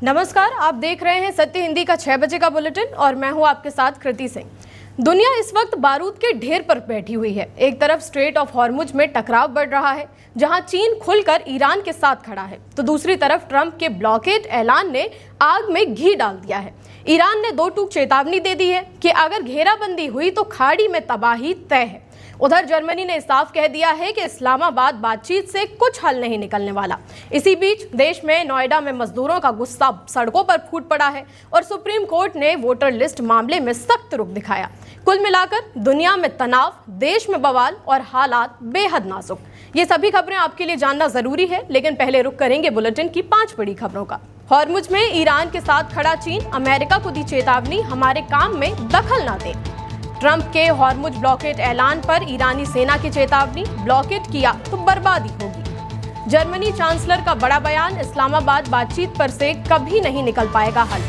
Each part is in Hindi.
नमस्कार, आप देख रहे हैं सत्य हिंदी का 6 बजे का बुलेटिन और मैं हूं आपके साथ कृति सिंह। दुनिया इस वक्त बारूद के ढेर पर बैठी हुई है। एक तरफ स्ट्रेट ऑफ हॉर्मुज में टकराव बढ़ रहा है, जहां चीन खुलकर ईरान के साथ खड़ा है, तो दूसरी तरफ ट्रंप के ब्लॉकेड ऐलान ने आग में घी डाल दिया है। ईरान ने दो टूक चेतावनी दे दी है कि अगर घेराबंदी हुई तो खाड़ी में तबाही तय है। उधर जर्मनी ने साफ कह दिया है कि इस्लामाबाद बातचीत से कुछ हल नहीं निकलने वाला। इसी बीच देश में नोएडा में मजदूरों का गुस्सा सड़कों पर फूट पड़ा है और सुप्रीम कोर्ट ने वोटर लिस्ट मामले में सख्त रुख दिखाया। कुल मिलाकर दुनिया में तनाव, देश में बवाल और हालात बेहद नाजुक। ये सभी खबरें आपके लिए जानना जरूरी है, लेकिन पहले रुख करेंगे बुलेटिन की 5 बड़ी खबरों का। हॉर्मुज में ईरान के साथ खड़ा चीन, अमेरिका को दी चेतावनी, हमारे काम में दखल ना दे। ट्रंप के हॉर्मुज ब्लॉकेट ऐलान पर ईरानी सेना की चेतावनी, ब्लॉकेट किया तो बर्बादी होगी। जर्मनी चांसलर का बड़ा बयान, इस्लामाबाद बातचीत पर से कभी नहीं निकल पाएगा हल।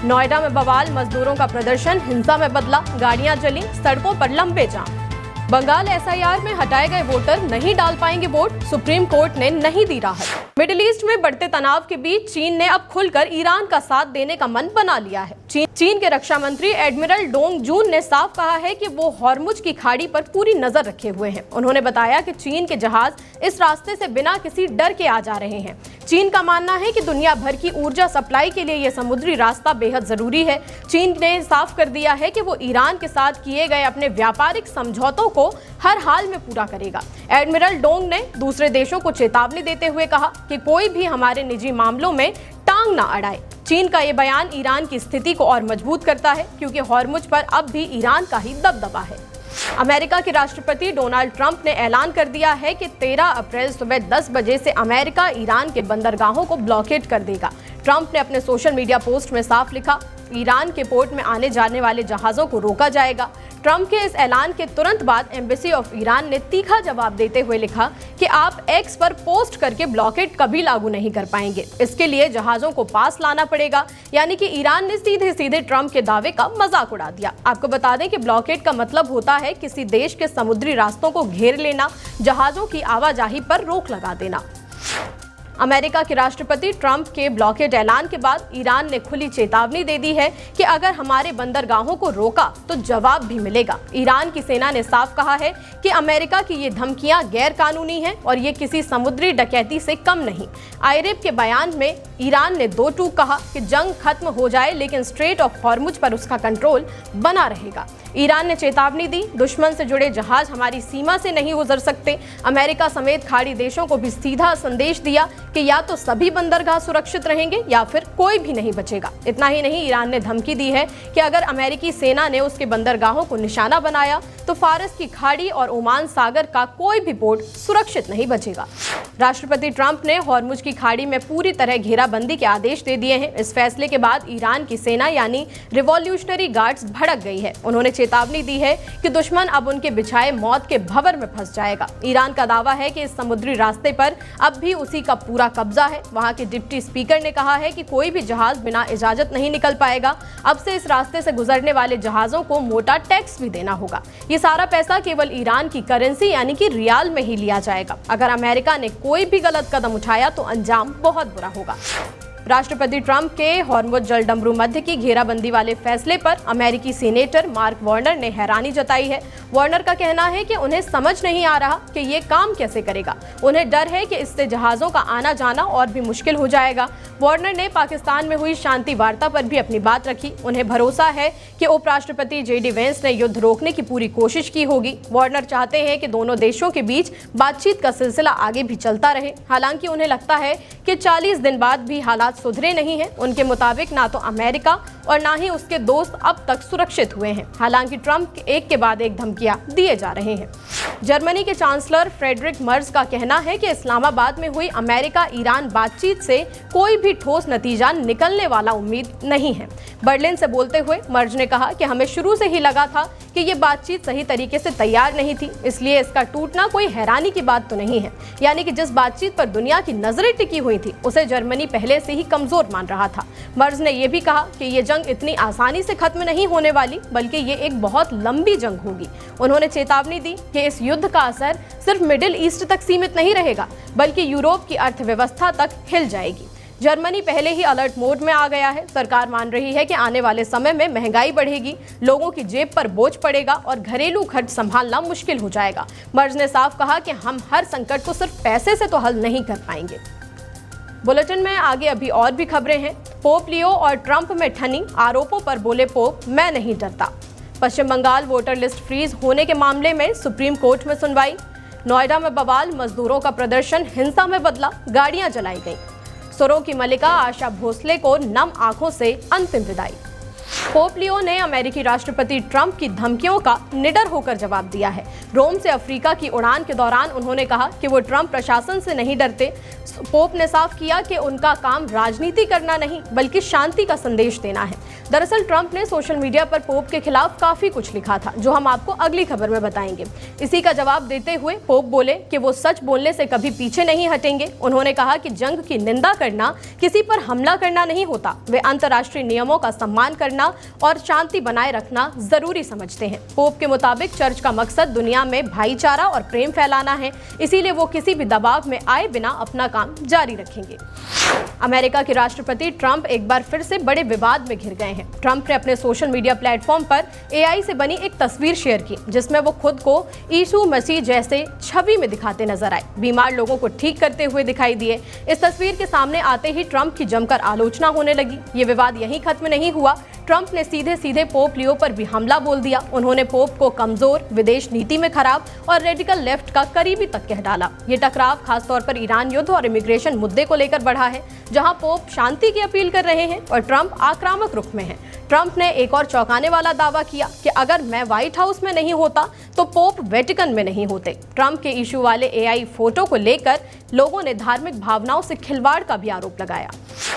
नोएडा में बवाल, मजदूरों का प्रदर्शन हिंसा में बदला, गाड़ियां जली, सड़कों पर लंबे जाम। बंगाल एसआईआर में हटाए गए वोटर नहीं डाल पाएंगे वोट, सुप्रीम कोर्ट ने नहीं दी राहत। मिडिल ईस्ट में बढ़ते तनाव के बीच चीन ने अब खुलकर ईरान का साथ देने का मन बना लिया है। चीन के रक्षा मंत्री एडमिरल डोंग जून ने साफ कहा है कि वो हॉर्मुज की खाड़ी पर पूरी नजर रखे हुए हैं। उन्होंने बताया कि चीन के जहाज इस रास्ते से बिना किसी डर के आ जा रहे हैं। चीन का मानना है कि दुनिया भर की ऊर्जा सप्लाई के लिए यह समुद्री रास्ता बेहद जरूरी है। चीन ने साफ कर दिया है कि वो ईरान के साथ किए गए अपने व्यापारिक समझौतों को हर हाल में पूरा करेगा। एडमिरल डोंग ने दूसरे देशों को चेतावनी देते हुए कहा कि कोई भी हमारे निजी मामलों में टांग ना अड़ाए। चीन का ये बयान ईरान की स्थिति को और मजबूत करता है, क्योंकि हॉर्मुज पर अब भी ईरान का ही दबदबा है। अमेरिका के राष्ट्रपति डोनाल्ड ट्रंप ने ऐलान कर दिया है कि 13 अप्रैल सुबह 10 बजे से अमेरिका ईरान के बंदरगाहों को ब्लॉकेट कर देगा। ट्रंप ने अपने सोशल मीडिया पोस्ट में साफ लिखा, ईरान के पोर्ट में आने जाने वाले जहाजों को रोका जाएगा। ट्रंप के इस ऐलान के तुरंत बाद एम्बेसी ऑफ ईरान ने तीखा जवाब देते हुए लिखा कि आप एक्स पर पोस्ट करके ब्लॉकेट कभी लागू नहीं कर पाएंगे। इसके लिए जहाजों को पास लाना पड़ेगा। यानी कि ईरान ने सीधे सीधे ट्रंप के दावे का मजाक उड़ा दिया। आपको बता दें कि ब्लॉकेट का मतलब होता है किसी देश के समुद्री रास्तों को घेर लेना, जहाजों की आवाजाही पर रोक लगा देना। अमेरिका के राष्ट्रपति ट्रंप के ब्लॉकेड ऐलान के बाद ईरान ने खुली चेतावनी दे दी है कि अगर हमारे बंदरगाहों को रोका तो जवाब भी मिलेगा। ईरान की सेना ने साफ कहा है कि अमेरिका की ये धमकियां गैर कानूनी हैं और ये किसी समुद्री डकैती से कम नहीं। आईरेब के बयान में ईरान ने दो टूक कहा कि जंग खत्म हो जाए, लेकिन स्ट्रेट ऑफ हॉर्मुज पर उसका कंट्रोल बना रहेगा। ईरान ने चेतावनी दी, दुश्मन से जुड़े जहाज हमारी सीमा से नहीं गुजर सकते। अमेरिका समेत खाड़ी देशों को भी सीधा संदेश दिया कि या तो सभी बंदरगाह सुरक्षित रहेंगे या फिर कोई भी नहीं बचेगा। इतना ही नहीं, ईरान ने धमकी दी है कि अगर अमेरिकी सेना ने उसके बंदरगाहों को निशाना बनाया तो फारस की खाड़ी और ओमान सागर का कोई भी पोर्ट सुरक्षित नहीं बचेगा। राष्ट्रपति ट्रंप ने हॉर्मुज की खाड़ी में पूरी तरह घेराबंदी के आदेश दे दिए हैं। इस फैसले के बाद ईरान की सेना यानी रिवॉल्यूशनरी गार्ड्स भड़क गई है। उन्होंने चेतावनी दी है कि दुश्मन अब उनके बिछाए मौत के भंवर में फंस जाएगा। ईरान का दावा है कि इस समुद्री रास्ते पर अब भी उसी का पूरा कब्जा है। वहां के डिप्टी स्पीकर ने कहा है कि कोई भी जहाज बिना इजाजत नहीं निकल पाएगा। अब से इस रास्ते से गुजरने वाले जहाजों को मोटा टैक्स भी देना होगा। ये सारा पैसा केवल ईरान की करेंसी यानी कि रियाल में ही लिया जाएगा। अगर अमेरिका ने कोई भी गलत कदम उठाया तो अंजाम बहुत बुरा होगा। राष्ट्रपति ट्रंप के हॉर्मुज जलडमरू मध्य की घेराबंदी वाले फैसले पर अमेरिकी सीनेटर मार्क वार्नर ने हैरानी जताई है। वार्नर का कहना है कि उन्हें समझ नहीं आ रहा कि ये काम कैसे करेगा। उन्हें डर है कि इससे जहाजों का आना जाना और भी मुश्किल हो जाएगा। वार्नर ने पाकिस्तान में हुई शांति वार्ता पर भी अपनी बात रखी। उन्हें भरोसा है कि उपराष्ट्रपति JD वेंस ने युद्ध रोकने की पूरी कोशिश की होगी। वार्नर चाहते हैं कि दोनों देशों के बीच बातचीत का सिलसिला आगे भी चलता रहे। हालांकि उन्हें लगता है कि 40 दिन बाद भी हालात सुधरे नहीं हैं। उनके मुताबिक ना तो अमेरिका और ना ही उसके दोस्त अब तक सुरक्षित हुए हैं। हालांकि ट्रंप एक के बाद एक धमकियां दिए जा रहे हैं। जर्मनी के चांसलर फ्रेडरिक मर्ज का कहना है कि इस्लामाबाद में हुई अमेरिका ईरान बातचीत से कोई भी ठोस नतीजा निकलने वाला उम्मीद नहीं है। बर्लिन से बोलते हुए मर्ज ने कहा कि हमें शुरू से ही लगा था कि ये बातचीत सही तरीके से तैयार नहीं थी, इसलिए इसका टूटना कोई हैरानी की बात तो नहीं है। यानी कि जिस बातचीत पर दुनिया की नजरें टिकी हुई थी उसे जर्मनी पहले से ही कमजोर मान रहा था। मर्ज ने यह भी कहा कि ये जंग इतनी आसानी से खत्म नहीं होने वाली, बल्कि ये एक बहुत लंबी जंग होगी। उन्होंने चेतावनी दी कि इस युद्ध का असर सिर्फ मिडिल ईस्ट तक सीमित नहीं रहेगा, बल्कि यूरोप की अर्थव्यवस्था तक हिल जाएगी। जर्मनी पहले ही अलर्ट मोड में आ गया है। सरकार मान रही है कि आने वाले समय में महंगाई बढ़ेगी, लोगों की जेब पर बोझ पड़ेगा और घरेलू खर्च संभालना मुश्किल हो जाएगा। मर्ज ने साफ कहा कि हम हर संकट को सिर्फ पैसे से तो हल नहीं कर पाएंगे। बुलेटिन में आगे अभी और भी खबरें हैं। पोप लियो और ट्रंप में ठनी, आरोपों पर बोले पोप, मैं नहीं डरता। पश्चिम बंगाल वोटर लिस्ट फ्रीज होने के मामले में सुप्रीम कोर्ट में सुनवाई। नोएडा में बवाल, मजदूरों का प्रदर्शन हिंसा में बदला, गाड़ियां जलाई गईं। सुरों की मलिका आशा भोसले को नम आंखों से अंतिम विदाई। पोप लियो ने अमेरिकी राष्ट्रपति ट्रंप की धमकियों का निडर होकर जवाब दिया है। रोम से अफ्रीका की उड़ान के दौरान उन्होंने कहा कि वो ट्रंप प्रशासन से नहीं डरते। पोप ने साफ किया कि उनका काम राजनीति करना नहीं बल्कि शांति का संदेश देना है। दरअसल ट्रंप ने सोशल मीडिया पर पोप के खिलाफ काफी कुछ लिखा था, जो हम आपको अगली खबर में बताएंगे। इसी का जवाब देते हुए पोप बोले कि वो सच बोलने से कभी पीछे नहीं हटेंगे। उन्होंने कहा कि जंग की निंदा करना किसी पर हमला करना नहीं होता, वे अंतर्राष्ट्रीय नियमों का सम्मान करना और शांति बनाए रखना जरूरी समझते हैं। पोप के मुताबिक चर्च का मकसद दुनिया में भाईचारा और प्रेम फैलाना है, इसीलिए वो किसी भी दबाव में आए बिना अपना काम जारी रखेंगे। अमेरिका के राष्ट्रपति ट्रंप एक बार फिर से बड़े विवाद में घिर गए हैं। ट्रंप ने अपने सोशल मीडिया प्लेटफॉर्म पर एआई से बनी एक तस्वीर शेयर की, जिसमें वो खुद को यीशु मसीह जैसे छवि में दिखाते नजर आए। बीमार लोगों को ठीक करते हुए दिखाई दिए। इस तस्वीर के सामने आते ही ट्रंप की जमकर आलोचना होने लगी। ये विवाद यहीं खत्म नहीं हुआ। ट्रंप ने सीधे सीधे पोप लियो पर भी हमला बोल दिया। उन्होंने पोप को कमजोर, विदेश नीति में खराब और रेडिकल लेफ्ट का करीबी तक कह डाला। ये टकराव खासतौर पर ईरान युद्ध और इमिग्रेशन मुद्दे को लेकर बढ़ा है, जहां पोप शांति की अपील कर रहे हैं और ट्रंप आक्रामक रुख में है। ट्रंप ने एक और चौंकाने वाला दावा किया कि अगर मैं व्हाइट हाउस में नहीं होता तो पोप वेटिकन में नहीं होते। ट्रंप के इशू वाले एआई फोटो को लेकर लोगों ने धार्मिक भावनाओं से खिलवाड़ का भी आरोप लगाया।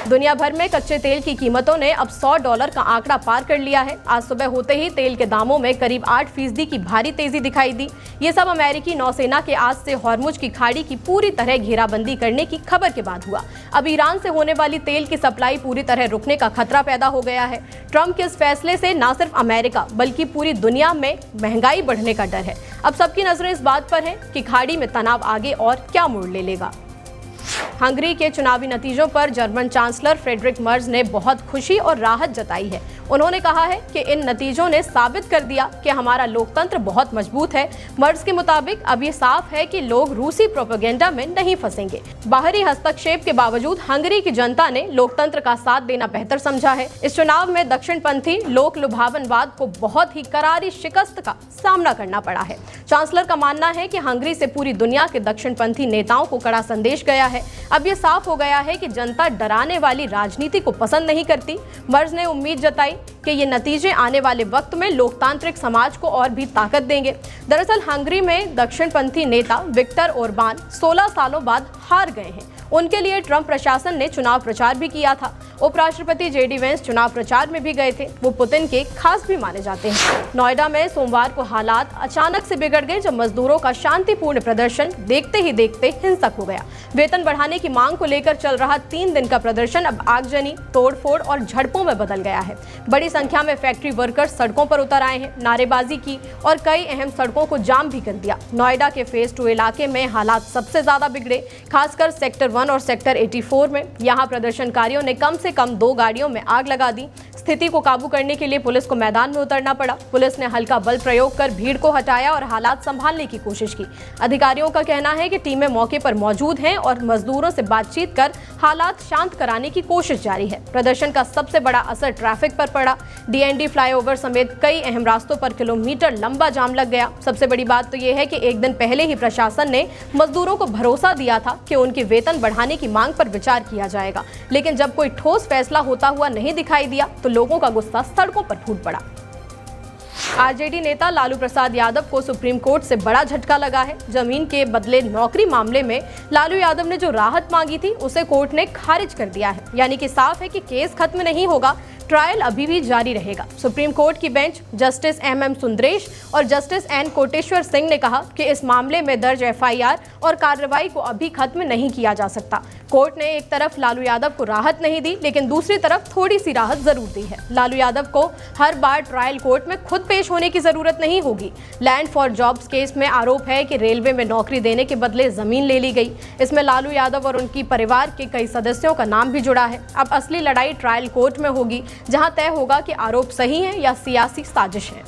दुनिया भर में कच्चे तेल की कीमतों ने अब $100 का आंकड़ा पार कर लिया है। आज सुबह होते ही तेल के दामों में करीब 8% की भारी तेजी दिखाई दी। ये सब अमेरिकी नौसेना के आज से हॉर्मुज की खाड़ी की पूरी तरह घेराबंदी करने की खबर के बाद हुआ। अब ईरान से होने वाली तेल की सप्लाई पूरी तरह रुकने का खतरा पैदा हो गया है। ट्रंप के इस फैसले से न सिर्फ अमेरिका बल्कि पूरी दुनिया में महंगाई बढ़ने का डर है। अब सबकी नजरें इस बात पर है कि खाड़ी में तनाव आगे और क्या मोड़ ले लेगा। हंगरी के चुनावी नतीजों पर जर्मन चांसलर फ्रेडरिक मर्ज ने बहुत खुशी और राहत जताई है। उन्होंने कहा है कि इन नतीजों ने साबित कर दिया कि हमारा लोकतंत्र बहुत मजबूत है। मर्ज के मुताबिक अब ये साफ है कि लोग रूसी प्रोपेगेंडा में नहीं फंसेंगे। बाहरी हस्तक्षेप के बावजूद हंगरी की जनता ने लोकतंत्र का साथ देना बेहतर समझा है। इस चुनाव में दक्षिणपंथी लोक लुभावनवाद को बहुत ही करारी शिकस्त का सामना करना पड़ा है। चांसलर का मानना है कि हंगरी से पूरी दुनिया के दक्षिणपंथी नेताओं को कड़ा संदेश गया है। अब ये साफ हो गया है कि जनता डराने वाली राजनीति को पसंद नहीं करती। मर्ज ने उम्मीद जताई कि ये नतीजे आने वाले वक्त में लोकतांत्रिक समाज को और भी ताकत देंगे। दरअसल हंगरी में दक्षिणपंथी नेता विक्टर ओरबान 16 सालों बाद हार गए हैं। उनके लिए ट्रंप प्रशासन ने चुनाव प्रचार भी किया था। उपराष्ट्रपति जेडी वेंस चुनाव प्रचार में भी गए थे। वो पुतिन के खास भी माने जाते हैं। नोएडा में सोमवार को हालात अचानक से बिगड़ गए, जब मजदूरों का शांतिपूर्ण प्रदर्शन देखते ही देखते हिंसक हो गया। वेतन बढ़ाने की मांग को लेकर चल रहा 3 दिन का प्रदर्शन अब आगजनी, तोड़फोड़ और झड़पों में बदल गया है। बड़ी संख्या में फैक्ट्री वर्कर्स सड़कों पर उतर आए हैं, नारेबाजी की और कई अहम सड़कों को जाम भी कर दिया। नोएडा के फेज 2 इलाके में हालात सबसे ज्यादा बिगड़े, खासकर सेक्टर 1 और सेक्टर 84 में। यहाँ प्रदर्शनकारियों ने कम से कम 2 गाड़ियों में आग लगा दी। स्थिति को काबू करने के लिए पुलिस को मैदान में उतरना पड़ा। पुलिस ने हल्का बल प्रयोग कर भीड़ को हटाया और हालात संभालने की कोशिश की। अधिकारियों का कहना है कि टीमें मौके पर मौजूद हैं और मजदूरों से बातचीत कर हालात शांत कराने की कोशिश जारी है। प्रदर्शन का सबसे बड़ा असर ट्रैफिक पर पड़ा। डीएनडी फ्लाईओवर समेत कई अहम रास्तों पर किलोमीटर लंबा जाम लग गया। सबसे बड़ी बात तो यह है कि एक दिन पहले ही प्रशासन ने मजदूरों को भरोसा दिया था कि उनके वेतन बढ़ाने की मांग पर विचार किया जाएगा, लेकिन जब कोई ठोस फैसला होता हुआ नहीं दिखाई दिया तो लोगों का गुस्सा सड़कों पर फूट पड़ा। आरजेडी नेता लालू प्रसाद यादव को सुप्रीम कोर्ट से बड़ा झटका लगा है। जमीन के बदले नौकरी मामले में लालू यादव ने जो राहत मांगी थी उसे कोर्ट ने खारिज कर दिया है। यानी कि साफ है कि केस खत्म नहीं होगा। ट्रायल अभी भी जारी रहेगा। सुप्रीम कोर्ट की बेंच जस्टिस एम सुंदरेश और जस्टिस एन कोटेश्वर सिंह ने कहा कि इस मामले में दर्ज एफआईआर और कार्रवाई को अभी खत्म नहीं किया जा सकता। कोर्ट ने एक तरफ लालू यादव को राहत नहीं दी, लेकिन दूसरी तरफ थोड़ी सी राहत जरूर दी है। लालू यादव को हर बार ट्रायल कोर्ट में खुद पेश होने की जरूरत नहीं होगी। लैंड फॉर जॉब्स केस में आरोप है कि रेलवे में नौकरी देने के बदले जमीन ले ली गई। इसमें लालू यादव और उनकी परिवार के कई सदस्यों का नाम भी जुड़ा है। अब असली लड़ाई ट्रायल कोर्ट में होगी, जहां तय होगा कि आरोप सही है या सियासी साजिश है।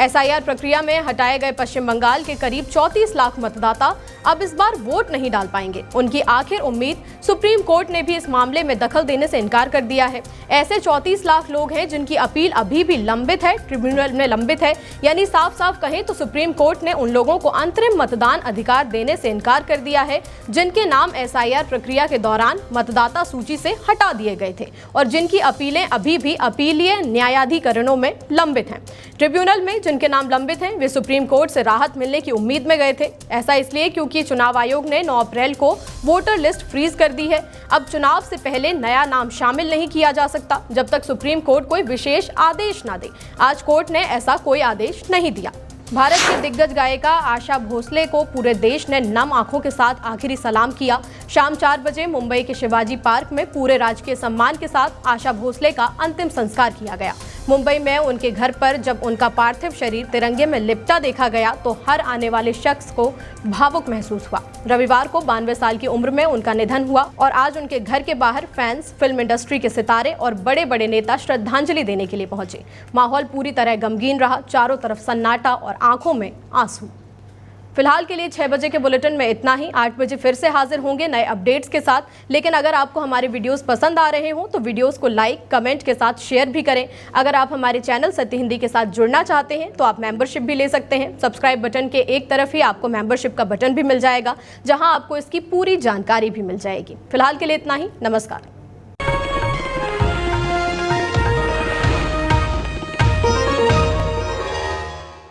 एसआईआर प्रक्रिया में हटाए गए पश्चिम बंगाल के करीब 34 लाख मतदाता अब इस बार वोट नहीं डाल पाएंगे। उनकी आखिर उम्मीद सुप्रीम कोर्ट ने भी इस मामले में दखल देने से इनकार कर दिया है। ऐसे 34 लाख लोग हैं जिनकी अपील अभी भी लंबित है, ट्रिब्यूनल में लंबित है। यानी साफ साफ कहें तो सुप्रीम कोर्ट ने उन लोगों को अंतरिम मतदान अधिकार देने से इनकार कर दिया है जिनके नाम एसआईआर प्रक्रिया के दौरान मतदाता सूची से हटा दिए गए थे और जिनकी अपीलें अभी भी अपीलीय न्यायाधिकरणों में लंबित हैं। ट्रिब्यूनल में जिनके नाम लंबित हैं वे सुप्रीम कोर्ट से राहत मिलने की उम्मीद में गए थे। ऐसा इसलिए क्योंकि चुनाव आयोग ने 9 अप्रैल को वोटर लिस्ट फ्रीज कर दी है। अब चुनाव से पहले नया नाम शामिल नहीं किया जा सकता जब तक सुप्रीम कोर्ट कोई विशेष आदेश ना दे। आज कोर्ट ने ऐसा कोई आदेश नहीं दिया। भारत की दिग्गज गायिका आशा भोसले को पूरे देश ने नम आंखों के साथ आखिरी सलाम किया। शाम 4 बजे मुंबई के शिवाजी पार्क में पूरे राजकीय सम्मान के साथ आशा भोसले का अंतिम संस्कार किया गया। मुंबई में उनके घर पर जब उनका पार्थिव शरीर तिरंगे में लिपटा देखा गया तो हर आने वाले शख्स को भावुक महसूस हुआ। रविवार को 92 साल की उम्र में उनका निधन हुआ और आज उनके घर के बाहर फैंस, फिल्म इंडस्ट्री के सितारे और बड़े बड़े नेता श्रद्धांजलि देने के लिए पहुंचे। माहौल पूरी तरह गमगीन रहा, चारों तरफ सन्नाटा और आंखों में आंसू। फिलहाल के लिए 6 बजे के बुलेटिन में इतना ही। 8 बजे फिर से हाजिर होंगे नए अपडेट्स के साथ। लेकिन अगर आपको हमारे वीडियोस पसंद आ रहे हो तो वीडियोस को लाइक, कमेंट के साथ शेयर भी करें। अगर आप हमारे चैनल सत्य हिंदी के साथ जुड़ना चाहते हैं तो आप मेंबरशिप भी ले सकते हैं। सब्सक्राइब बटन के एक तरफ ही आपको मेंबरशिप का बटन भी मिल जाएगा, जहां आपको इसकी पूरी जानकारी भी मिल जाएगी। फिलहाल के लिए इतना ही। नमस्कार।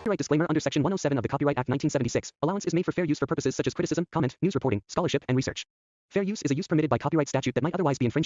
Copyright disclaimer under Section 107 of the Copyright Act 1976. Allowance is made for fair use for purposes such as criticism, comment, news reporting, scholarship, and research. Fair use is a use permitted by copyright statute that might otherwise be infringing.